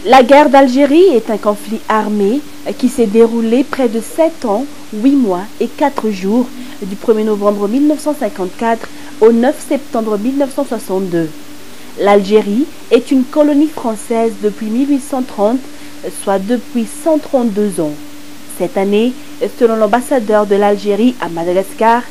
La guerre d'Algérie est un conflit armé qui s'est déroulé près de 7 ans, 8 mois et 4 jours du 1er novembre 1954 au 9 septembre 1962. L'Algérie est une colonie française depuis 1830, soit depuis 132 ans. Cette année, selon l'ambassadeur de l'Algérie à Madagascar,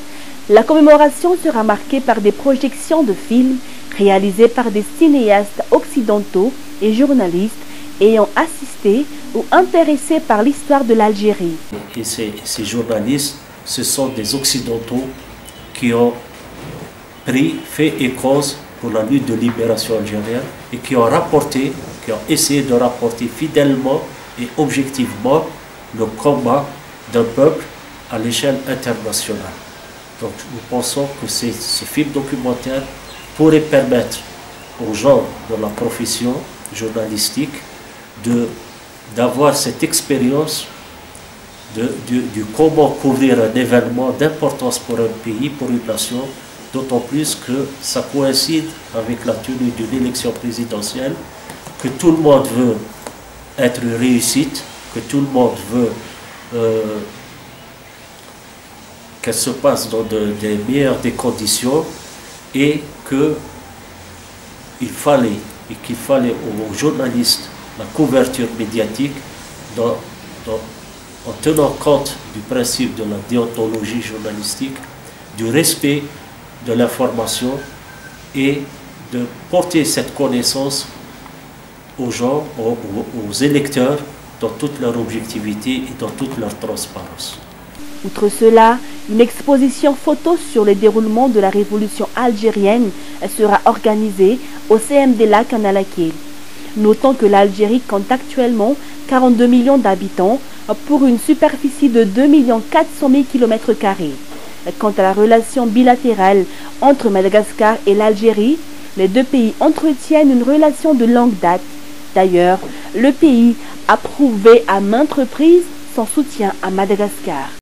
la commémoration sera marquée par des projections de films réalisés par des cinéastes occidentaux et journalistes ayant assisté ou intéressés par l'histoire de l'Algérie. Et ces journalistes, ce sont des Occidentaux qui ont fait et cause pour la lutte de libération algérienne et qui ont essayé de rapporter fidèlement et objectivement le combat d'un peuple à l'échelle internationale. Donc nous pensons que ce film documentaire pourrait permettre aux gens de la profession journalistique d'avoir cette expérience du comment couvrir un événement d'importance pour un pays, pour une nation, d'autant plus que ça coïncide avec la tenue d'une élection présidentielle, que tout le monde veut être une réussite, que tout le monde veut qu'elle se passe dans des meilleures des conditions et qu'il fallait aux journalistes la couverture médiatique en tenant compte du principe de la déontologie journalistique, du respect de l'information et de porter cette connaissance aux gens, aux électeurs, dans toute leur objectivité et dans toute leur transparence. Outre cela, une exposition photo sur le déroulement de la révolution algérienne sera organisée au CMD Lac en Alaquil. Notons que l'Algérie compte actuellement 42 millions d'habitants pour une superficie de 2 400 000 km². Quant à la relation bilatérale entre Madagascar et l'Algérie, les deux pays entretiennent une relation de longue date. D'ailleurs, le pays a prouvé à maintes reprises son soutien à Madagascar.